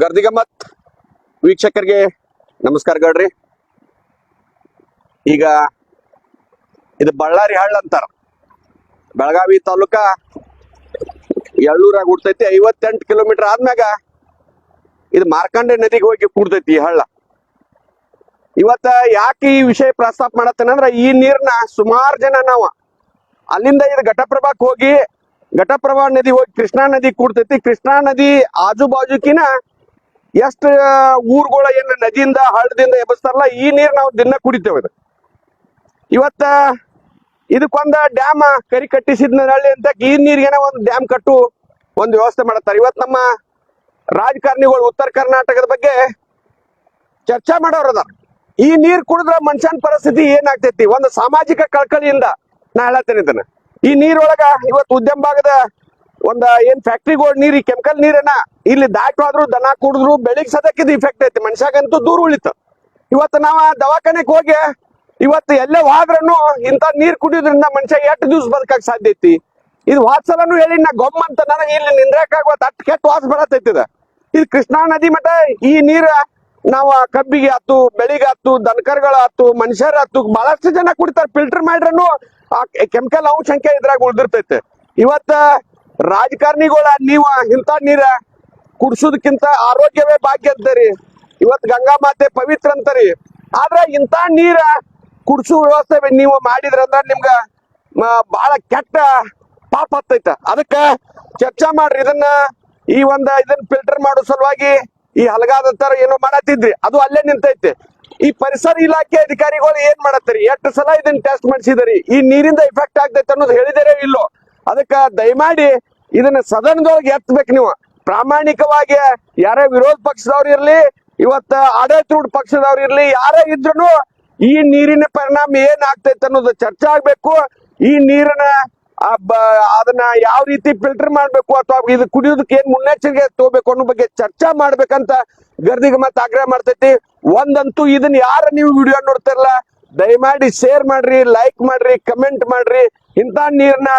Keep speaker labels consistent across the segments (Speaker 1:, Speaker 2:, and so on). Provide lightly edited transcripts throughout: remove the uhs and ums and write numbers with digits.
Speaker 1: ಗರ್ದಿಗಮ್ಮತ್ ವೀಕ್ಷಕರಿಗೆ ನಮಸ್ಕಾರ ಗಡ್ರಿ. ಈಗ ಇದು ಬಳ್ಳಾರಿ ಹಳ್ಳ ಅಂತಾರ. ಬೆಳಗಾವಿ ತಾಲೂಕ ಎಳ್ಳೂರಾಗ ಹುಡ್ತೈತಿ. 58 ಕಿಲೋಮೀಟರ್ ಆದ್ಮ್ಯಾಗ ಇದು ಮಾರ್ಕಂಡೆ ನದಿಗೆ ಹೋಗಿ ಕೂಡ್ತೈತಿ ಈ ಹಳ್ಳ. ಇವತ್ತ ಯಾಕೆ ಈ ವಿಷಯ ಪ್ರಸ್ತಾಪ ಮಾಡತ್ತೇನಂದ್ರ ಈ ನೀರ್ನ ಸುಮಾರು ಜನ ನಾವು ಅಲ್ಲಿಂದ ಇದು ಘಟಪ್ರಭಾಕ್ ಹೋಗಿ ಘಟಪ್ರಭಾ ನದಿ ಹೋಗಿ ಕೃಷ್ಣಾ ನದಿ ಕೂಡ್ತೈತಿ. ಕೃಷ್ಣಾ ನದಿ ಆಜು ಬಾಜುಕಿನ ಎಷ್ಟು ಊರುಗಳ ಏನ ನದಿಯಿಂದ ಹಳ್ಳದಿಂದ ಎಬ್ಬಿಸ್ತಾರಲ್ಲ ಈ ನೀರ್ ನಾವು ದಿನ ಕುಡಿತೇವೆ. ಇವತ್ತ ಇದಕ್ಕೊಂದ ಡ್ಯಾಮ್ ಕರಿ ಕಟ್ಟಿಸಿದ್ನಳ್ಳಿ ಅಂತ ಈ ನೀರಿಗೇನ ಒಂದು ಡ್ಯಾಮ್ ಕಟ್ಟು ಒಂದು ವ್ಯವಸ್ಥೆ ಮಾಡತ್ತಾರೆ. ಇವತ್ತು ನಮ್ಮ ರಾಜಕಾರಣಿಗಳು ಉತ್ತರ ಕರ್ನಾಟಕದ ಬಗ್ಗೆ ಚರ್ಚೆ ಮಾಡೋರು ಅದ. ಈ ನೀರ್ ಕುಡಿದ್ರ ಮನುಷ್ಯನ ಪರಿಸ್ಥಿತಿ ಏನಾಗ್ತೈತಿ ಒಂದು ಸಾಮಾಜಿಕ ಕಳಕಳಿಯಿಂದ ನಾ ಹೇಳತ್ತೇನೆ ಇದನ್ನ. ಈ ನೀರೊಳಗ ಇವತ್ತು ಉದ್ಯಮ ಭಾಗದ ಒಂದ ಏನ್ ಫ್ಯಾಕ್ಟ್ರಿಗಳು ನೀರ್ ಕೆಮಿಕಲ್ ನೀರನ್ನ ಇಲ್ಲಿ ದಾಟವಾದ್ರು ದನ ಕುಡಿದ್ರು ಬೆಳಿಗ್ಗೆ ಸದಕ್ಕಿದ್ ಇಫೆಕ್ಟ್ ಐತಿ, ಮನುಷ್ಯಾಗಂತೂ ದೂರ ಉಳಿತು. ಇವತ್ತು ನಾವ ದವಾಖಾನೆಗೆ ಹೋಗಿ ಇವತ್ತು ಎಲ್ಲೇ ಹೋದ್ರೂ ಇಂಥ ನೀರ್ ಕುಡಿಯೋದ್ರಿಂದ ಮನುಷ್ಯ ಎಷ್ಟು ದಿವ್ಸ ಬದುಕಕ್ ಸಾಧ್ಯ ಐತಿ. ಇದು ವಾತ್ಸಲನು ಹೇಳಿ ನಾ ಗೊಮ್ಮ ಅಂತ ನನಗೆ ಇಲ್ಲಿ ನಿಂದ್ರಕ್ಕಾಗುವ ಅಟ್ ಕೆಟ್ಟ ವಾಸ ಬರತೈತಿದ. ಇದು ಕೃಷ್ಣಾ ನದಿ ಮಠ ಈ ನೀರ ನಾವ ಕಬ್ಬಿಗೆ ಆತು, ಬೆಳಿಗ್ಗೆ ಆತು, ದನಕರ್ಗಳ ಆತು, ಮನುಷ್ಯರ ಆತು ಬಹಳಷ್ಟು ಜನ ಕುಡಿತಾರ. ಫಿಲ್ಟರ್ ಮಾಡ್ರೂ ಆ ಕೆಮಿಕಲ್ ಅಂಶ ಇದ್ರಾಗ ಉಳ್ದಿರ್ತೈತೆ. ಇವತ್ತ ರಾಜಕಾರಣಿಗಳ ನೀವ ಇಂಥ ನೀರ ಕುಡ್ಸೋದಕ್ಕಿಂತ ಆರೋಗ್ಯವೇ ಭಾಗ್ಯ ಅಂತರಿ. ಇವತ್ ಗಂಗಾ ಮಾತೆ ಪವಿತ್ರ ಅಂತರಿ. ಆದ್ರ ಇಂಥ ನೀರ ಕುಡ್ಸೋ ವ್ಯವಸ್ಥೆ ನೀವು ಮಾಡಿದ್ರಂದ್ರ ನಿಮ್ಗ ಬಹಳ ಕೆಟ್ಟ ಪಾಪ ಹತ್ತೈತ. ಅದಕ್ಕ ಚರ್ಚೆ ಮಾಡ್ರಿ. ಇದನ್ನ ಇದನ್ನ ಫಿಲ್ಟರ್ ಮಾಡೋ ಸಲುವಾಗಿ ಈ ಹಲಗಾದಂತಾರ ಏನೋ ಮಾಡತ್ತಿದ್ರಿ, ಅದು ಅಲ್ಲೇ ನಿಂತೈತೆ. ಈ ಪರಿಸರ ಇಲಾಖೆ ಅಧಿಕಾರಿಗಳು ಏನ್ ಮಾಡತ್ತೀರಿ? ಎಷ್ಟು ಸಲ ಇದನ್ನ ಟೆಸ್ಟ್ ಮಾಡಿಸಿದರಿ? ಈ ನೀರಿಂದ ಇಫೆಕ್ಟ್ ಆಗ್ತೈತೆ ಅನ್ನೋದು ಹೇಳಿದಾರೆ ಇಲ್ಲೋ? ಅದಕ್ಕ ದಯಮಾಡಿ ಇದನ್ನ ಸದನದೊಳಗೆ ಎತ್ತಬೇಕು ನೀವು ಪ್ರಾಮಾಣಿಕವಾಗಿ. ಯಾರೇ ವಿರೋಧ ಪಕ್ಷದವ್ರು ಇರ್ಲಿ, ಇವತ್ತ ಆಡಳಿತಾರೂಢ ಪಕ್ಷದವ್ರು ಇರ್ಲಿ, ಯಾರೇ ಇದ್ರು ಈ ನೀರಿನ ಪರಿಣಾಮ ಏನ್ ಆಗ್ತೈತೆ ಅನ್ನೋದು ಚರ್ಚೆ ಆಗ್ಬೇಕು. ಈ ನೀರನ್ನ ಅದನ್ನ ಯಾವ ರೀತಿ ಫಿಲ್ಟರ್ ಮಾಡ್ಬೇಕು ಅಥವಾ ಇದು ಕುಡಿಯೋದಕ್ಕೆ ಏನ್ ಮುನ್ನೆಚ್ಚರಿಕೆ ತಗೋಬೇಕು ಅನ್ನೋ ಬಗ್ಗೆ ಚರ್ಚೆ ಮಾಡ್ಬೇಕಂತ ಗರ್ದಿಗಮ್ಮತ್ ಆಗ್ರಹ ಮಾಡ್ತೈತಿ. ಒಂದಂತೂ ಇದನ್ನ ಯಾರ ನೀವು ವಿಡಿಯೋ ನೋಡ್ತಿರಲ್ಲ, ದಯಮಾಡಿ ಶೇರ್ ಮಾಡ್ರಿ, ಲೈಕ್ ಮಾಡ್ರಿ, ಕಮೆಂಟ್ ಮಾಡ್ರಿ. ಇಂಥ ನೀರ್ನ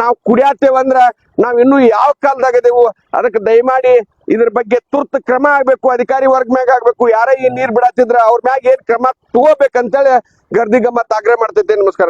Speaker 1: ನಾವು ಕುಡಿಯತ್ತೇವಂದ್ರ ನಾವ್ ಇನ್ನು ಯಾವ ಕಾಲದಾಗ ಇದೆವು. ಅದಕ್ಕೆ ದಯಮಾಡಿ ಇದ್ರ ಬಗ್ಗೆ ತುರ್ತು ಕ್ರಮ ಆಗ್ಬೇಕು, ಅಧಿಕಾರಿ ವರ್ಗ ಮ್ಯಾಗ ಆಗ್ಬೇಕು. ಯಾರೇ ಈ ನೀರ್ ಬಿಡತ್ತಿದ್ರ ಅವ್ರ ಮ್ಯಾಗ ಏನ್ ಕ್ರಮ ತಗೋಬೇಕಂತೇಳಿ ಗರ್ದಿಗಮ್ಮತ್ ಆಗ್ರಹ ಮಾಡ್ತೈತಿ. ನಮಸ್ಕಾರ.